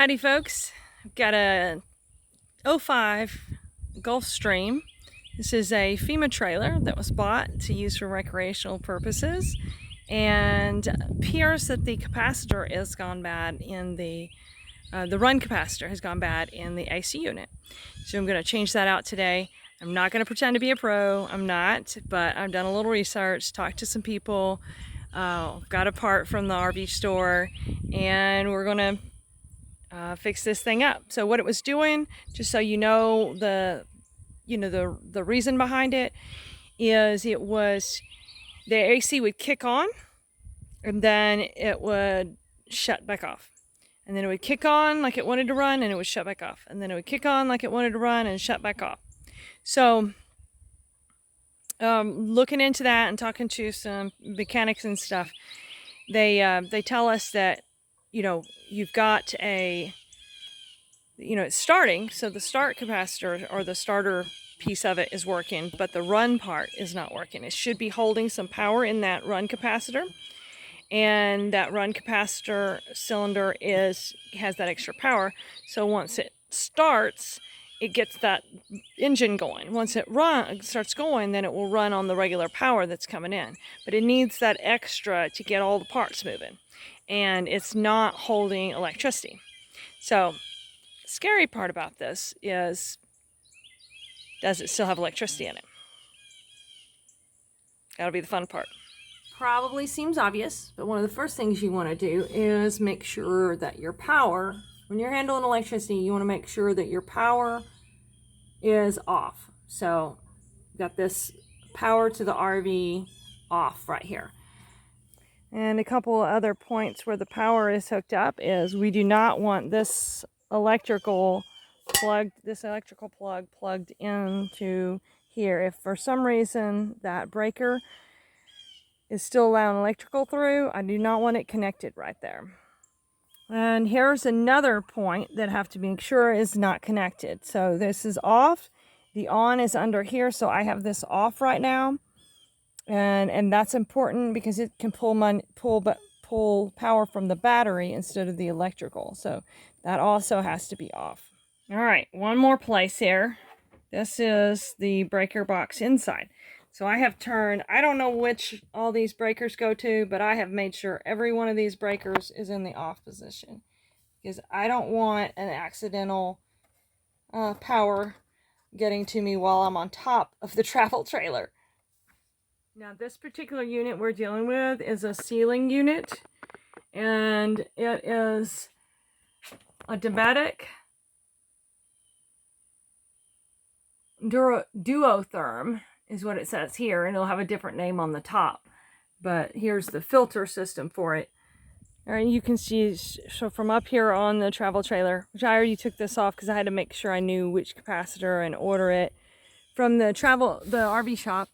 Howdy folks, I've got a '05 Gulfstream. This is a FEMA trailer that was bought to use for recreational purposes, and appears that the capacitor has gone bad in the run capacitor has gone bad in the AC unit. So I'm going to change that out today. I'm not going to pretend to be a pro, I'm not, but I've done a little research, talked to some people, got a part from the RV store, and we're going to fix this thing up. So what it was doing, just so you know the reason behind it, is it was the AC would kick on and then it would shut back off. And then it would kick on like it wanted to run and it would shut back off. And then it would kick on like it wanted to run and shut back off. So looking into that and talking to some mechanics and stuff, they tell us that you've got it's starting, so the start capacitor or the starter piece of it is working, but the run part is not working. It should be holding some power in that run capacitor, and that run capacitor cylinder has that extra power, so once it starts, it gets that engine going. Once it starts going, then it will run on the regular power that's coming in, but it needs that extra to get all the parts moving, and it's not holding electricity. So the scary part about this is, does it still have electricity in it? That'll be the fun part. Probably seems obvious, but one of the first things you want to do is make sure that your power, when you're handling electricity, you want to make sure that your power is off. So you've got this power to the RV off right here. And a couple other points where the power is hooked up is we do not want this electrical plug plugged into here. If for some reason that breaker is still allowing electrical through, I do not want it connected right there. And here's another point that I have to make sure is not connected. So this is off, the on is under here, so I have this off right now. And that's important because it can pull power from the battery instead of the electrical. So that also has to be off. All right, one more place here. This is the breaker box inside. So I have turned, I don't know which all these breakers go to, but I have made sure every one of these breakers is in the off position, because I don't want an accidental power getting to me while I'm on top of the travel trailer. Now this particular unit we're dealing with is a ceiling unit, and it is a Dometic Duotherm is what it says here, and it'll have a different name on the top, but here's the filter system for it. All right, you can see, so from up here on the travel trailer, which I already took this off because I had to make sure I knew which capacitor and order it from the RV shop.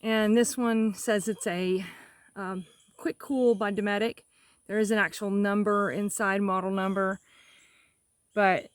And this one says it's a Quick Cool by Dometic. There is an actual number inside, model number, but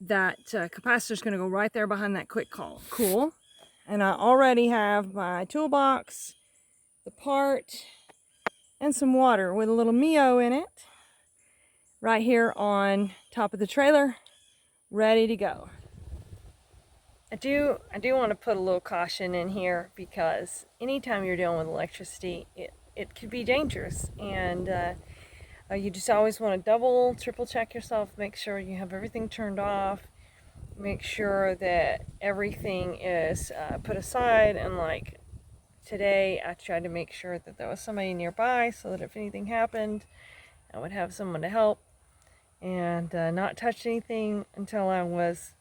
that capacitor is going to go right there behind that Quick Cool. And I already have my toolbox, the part, and some water with a little Mio in it right here on top of the trailer, ready to go. I do want to put a little caution in here, because anytime you're dealing with electricity, it could be dangerous, and you just always want to double, triple check yourself, make sure you have everything turned off, make sure that everything is put aside. And like today, I tried to make sure that there was somebody nearby so that if anything happened, I would have someone to help, and not touch anything until I was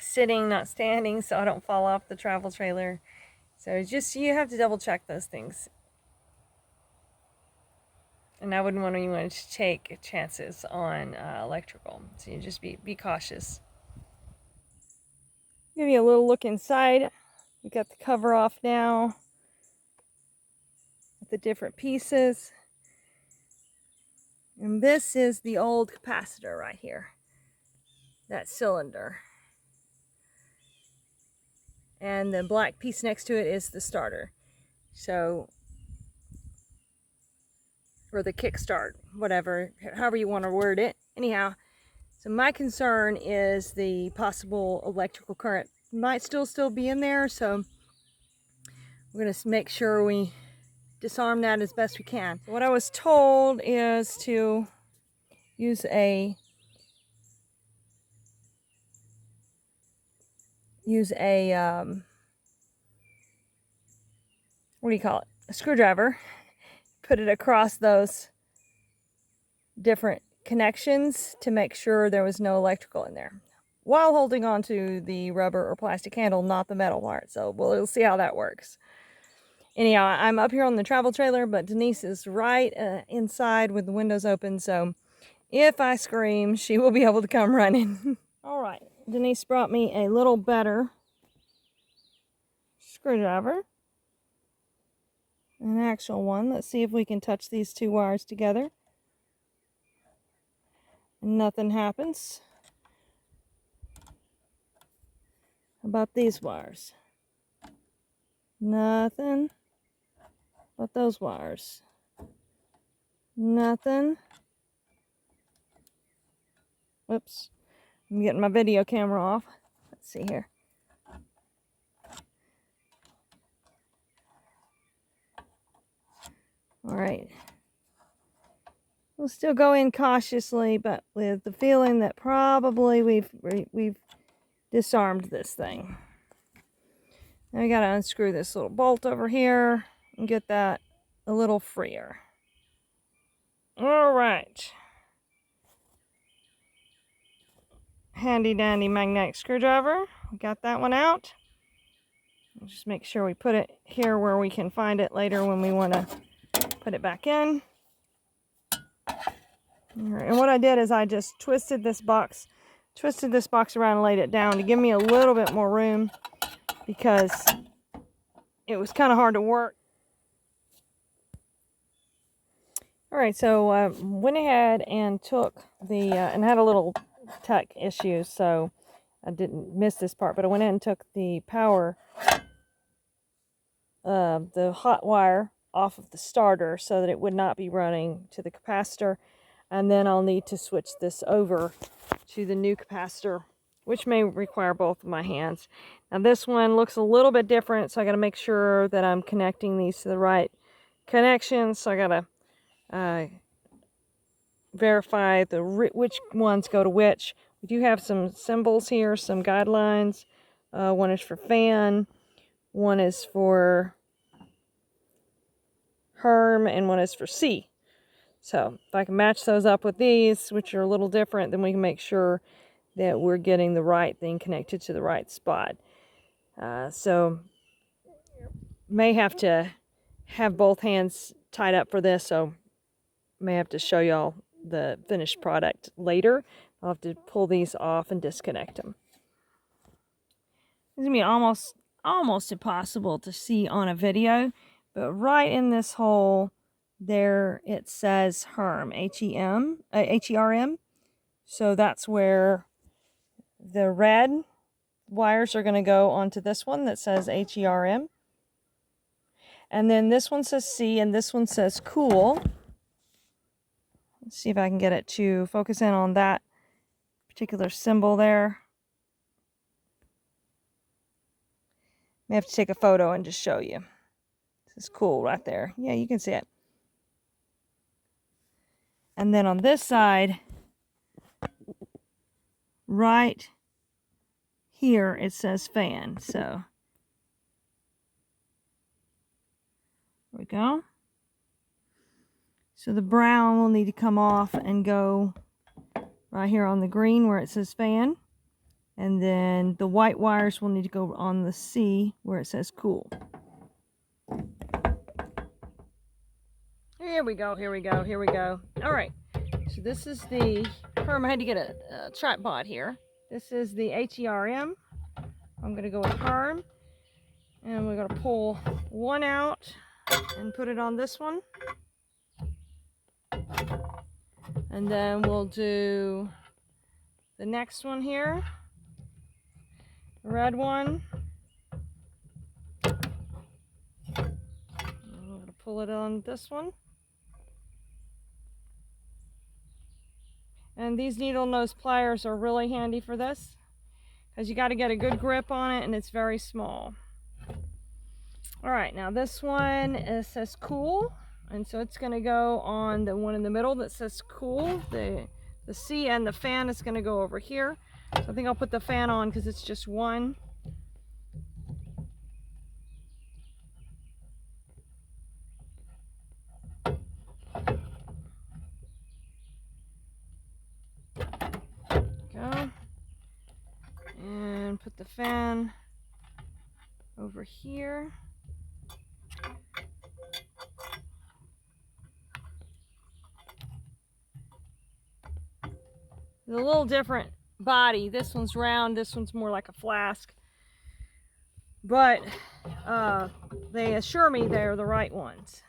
sitting, not standing, so I don't fall off the travel trailer. So just, you have to double check those things. And I wouldn't want anyone to take chances on electrical. So you just be cautious. Give you a little look inside. We got the cover off now with the different pieces. And this is the old capacitor right here. That cylinder. And the black piece next to it is the starter. So or the kickstart, whatever, however you want to word it. Anyhow, so my concern is the possible electrical current might still be in there, so we're going to make sure we disarm that as best we can. What I was told is to use a what do you call it? A screwdriver. Put it across those different connections to make sure there was no electrical in there, while holding on to the rubber or plastic handle, not the metal part. So we'll see how that works. Anyhow, I'm up here on the travel trailer, but Denise is right inside with the windows open, so if I scream, she will be able to come running. All right, Denise brought me a little better screwdriver, an actual one. Let's see if we can touch these two wires together. Nothing happens. How about these wires? Nothing. How about those wires? Nothing. Whoops. I'm getting my video camera off. Let's see here. All right. We'll still go in cautiously, but with the feeling that probably we've disarmed this thing. Now we gotta unscrew this little bolt over here and get that a little freer. All right. Handy dandy magnetic screwdriver. We got that one out. We'll just make sure we put it here where we can find it later when we want to put it back in. And what I did is I just twisted this box around and laid it down to give me a little bit more room, because it was kind of hard to work. All right, so went ahead and took the, and had a little tech issue, so I didn't miss this part, but I went ahead and took the power, the hot wire off of the starter so that it would not be running to the capacitor. And then I'll need to switch this over to the new capacitor, which may require both of my hands. Now this one looks a little bit different, so I got to make sure that I'm connecting these to the right connections. So I got to verify which ones go to which. We do have some symbols here, some guidelines. One is for fan, one is for Herm, and one is for C. So if I can match those up with these, which are a little different, then we can make sure that we're getting the right thing connected to the right spot. So may have to have both hands tied up for this, so may have to show y'all the finished product later. I'll have to pull these off and disconnect them. It's gonna be almost impossible to see on a video, but right in this hole there it says Herm, H-E-R-M. So that's where the red wires are going to go onto this one that says H-E-R-M. And then this one says C and this one says cool. Let's see if I can get it to focus in on that particular symbol there. May have to take a photo and just show you. This is cool right there. Yeah, you can see it. And then on this side, right here, it says fan. So there we go. So the brown will need to come off and go right here on the green where it says fan. And then the white wires will need to go on the C where it says cool. Here we go, here we go, here we go. All right, so this is the Herm. I had to get a tripod here. This is the H-E-R-M. I'm gonna go with Herm. And we're gonna pull one out and put it on this one. And then we'll do the next one here. The red one. I'm gonna pull it on this one. And these needle nose pliers are really handy for this, because you got to get a good grip on it and it's very small. All right, now this one says cool, and so it's going to go on the one in the middle that says cool. The C and the fan is going to go over here. So I think I'll put the fan on because it's just one. Go. And put the fan over here. It's a little different body. This one's round, this one's more like a flask. But they assure me they're the right ones.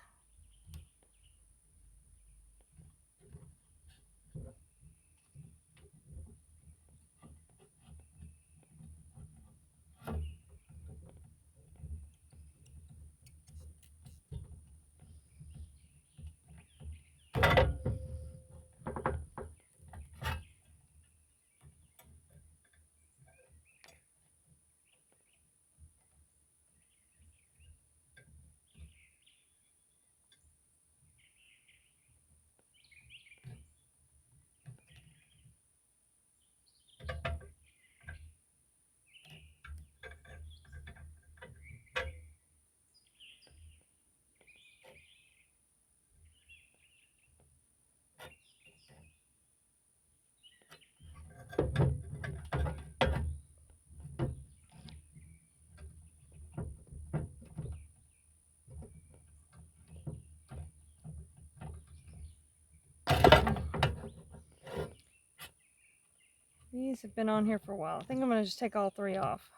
These have been on here for a while. I think I'm going to just take all three off.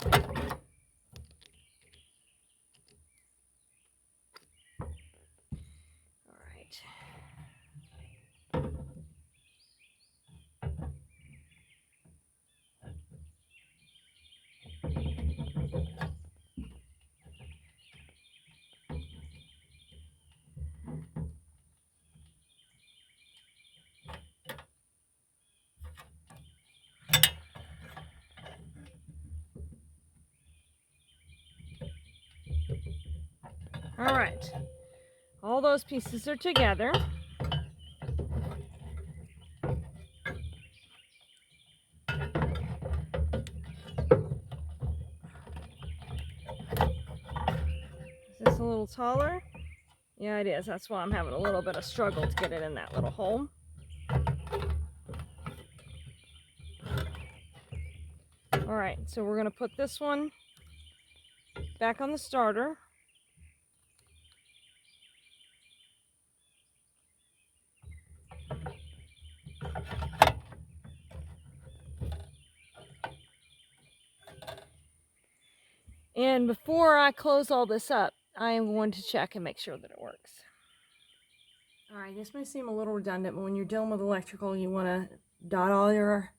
All right. All right, all those pieces are together. Is this a little taller? Yeah, it is. That's why I'm having a little bit of struggle to get it in that little hole. All right, so we're going to put this one back on the starter. And before I close all this up, I am going to check and make sure that it works. All right, this may seem a little redundant, but when you're dealing with electrical, you want to dot all your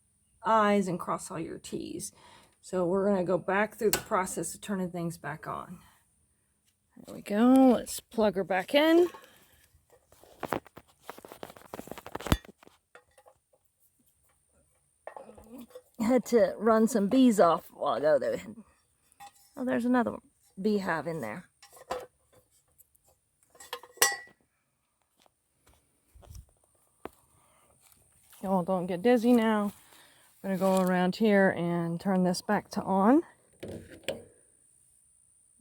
I's and cross all your T's. So we're going to go back through the process of turning things back on. There we go. Let's plug her back in. I had to run some bees off a while ago though. Oh, there's another beehive in there. Oh, don't get dizzy now. I'm going to go around here and turn this back to on.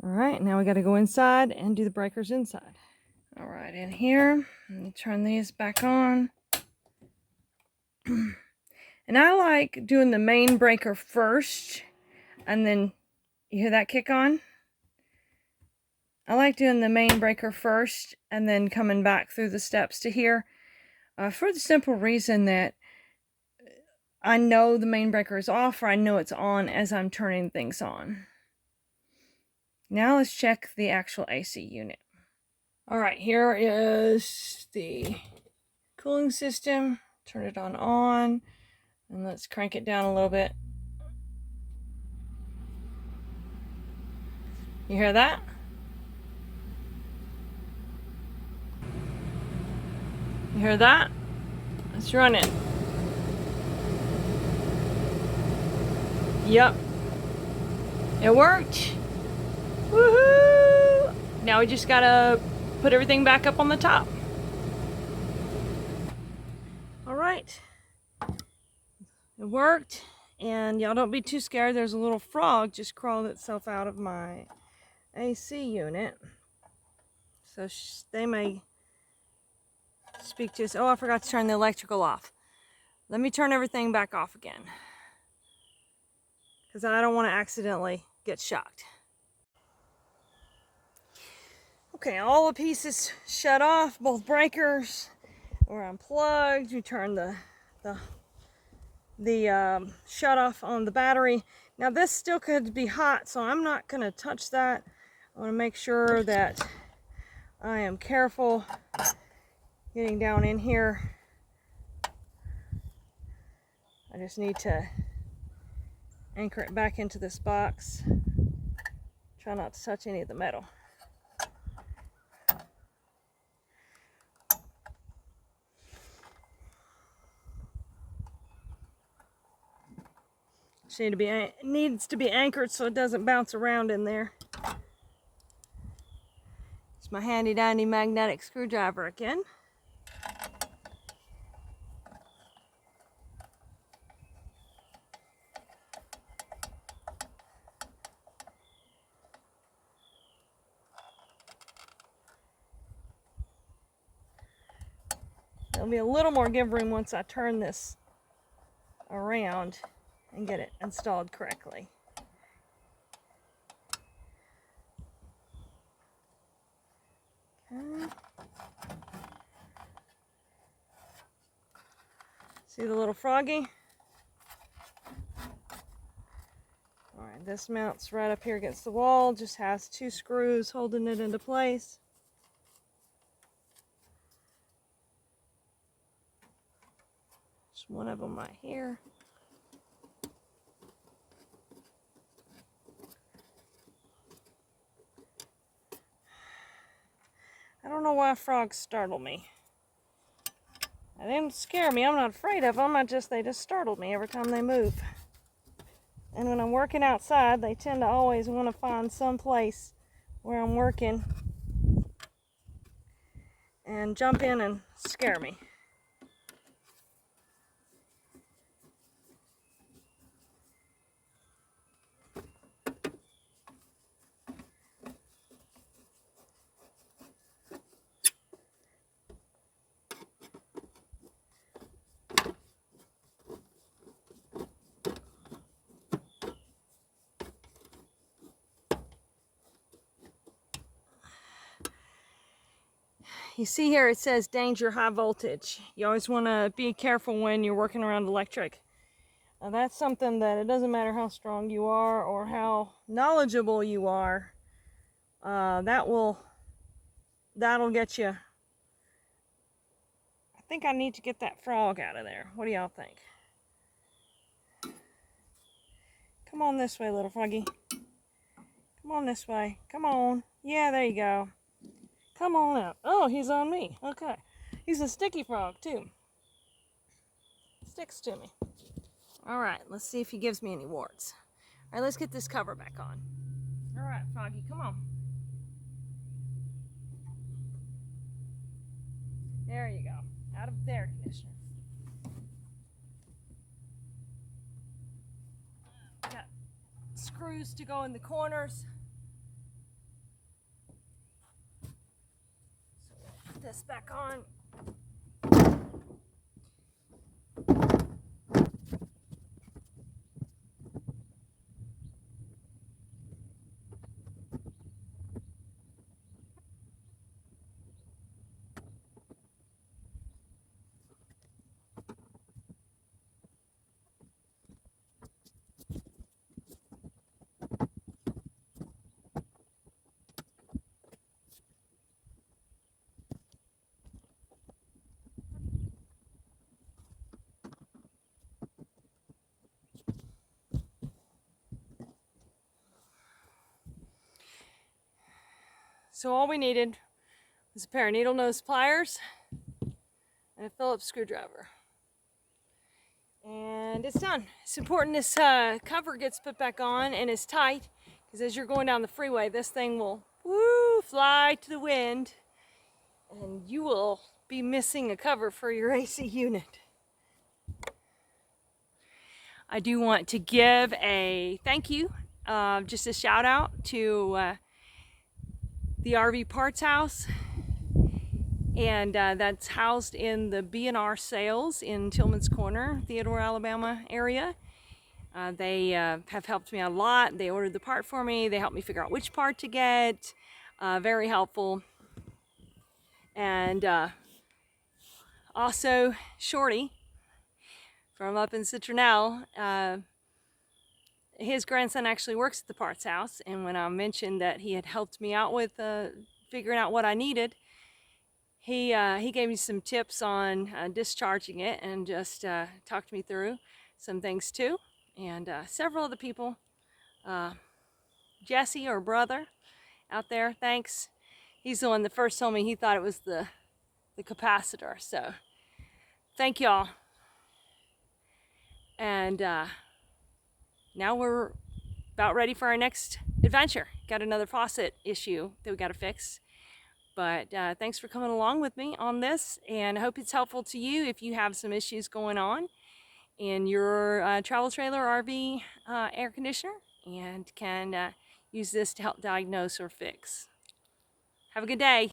All right, now we got to go inside and do the breakers inside. All right, in here, let me turn these back on. And I like doing the main breaker first, and then, you hear that kick on? I like doing the main breaker first, and then coming back through the steps to here, for the simple reason that I know the main breaker is off, or I know it's on as I'm turning things on. Now let's check the actual AC unit. All right, here is the cooling system. Turn it on, and let's crank it down a little bit. You hear that? You hear that? Let's run it. Yep. It worked. Woohoo! Now we just gotta put everything back up on the top. All right. It worked. And y'all don't be too scared. There's a little frog just crawled itself out of my AC unit. So they may speak to us. Oh, I forgot to turn the electrical off. Let me turn everything back off again, because I don't want to accidentally get shocked. Okay, all the pieces shut off, both breakers were unplugged. You turn the shut off on the battery. Now this still could be hot, so I'm not going to touch that. I want to make sure that I am careful getting down in here. I just need to anchor it back into this box. Try not to touch any of the metal. Needs to be anchored so it doesn't bounce around in there. It's my handy dandy magnetic screwdriver again. There'll be a little more give room once I turn this around and get it installed correctly. Okay. See the little froggy? Alright, this mounts right up here against the wall, just has 2 screws holding it into place. Just one of them right here. I don't know why frogs startle me. They didn't scare me. I'm not afraid of them. They just startle me every time they move. And when I'm working outside, they tend to always want to find some place where I'm working and jump in and scare me. You see here it says danger high voltage. You always want to be careful when you're working around electric. That's something that it doesn't matter how strong you are or how knowledgeable you are. That'll get you. I think I need to get that frog out of there. What do y'all think? Come on this way, little froggy. Come on this way. Come on. Yeah, there you go. Come on out. Oh, he's on me. Okay. He's a sticky frog, too. Sticks to me. Alright, let's see if he gives me any warts. Alright, let's get this cover back on. Alright, Froggy, come on. There you go. Out of the air conditioner. Got screws to go in the corners. So we'll put this back on. So all we needed was a pair of needle nose pliers and a Phillips screwdriver. And it's done. It's important this cover gets put back on and is tight, because as you're going down the freeway, this thing will fly to the wind, and you will be missing a cover for your AC unit. I do want to give a thank you, just a shout out to the RV Parts House, and that's housed in the B&R Sales in Tillman's Corner, Theodore, Alabama area. They have helped me out a lot. They ordered the part for me. They helped me figure out which part to get. Very helpful. And also Shorty from up in Citronelle. His grandson actually works at the parts house, and when I mentioned that he had helped me out with figuring out what I needed, he gave me some tips on discharging it, and just talked me through some things too. And several of the people, Jesse, or brother out there, thanks. He's the one that first told me he thought it was the capacitor. So thank y'all. And now we're about ready for our next adventure. Got another faucet issue that we got to fix. But thanks for coming along with me on this, and I hope it's helpful to you if you have some issues going on in your travel trailer, RV, air conditioner, and can use this to help diagnose or fix. Have a good day.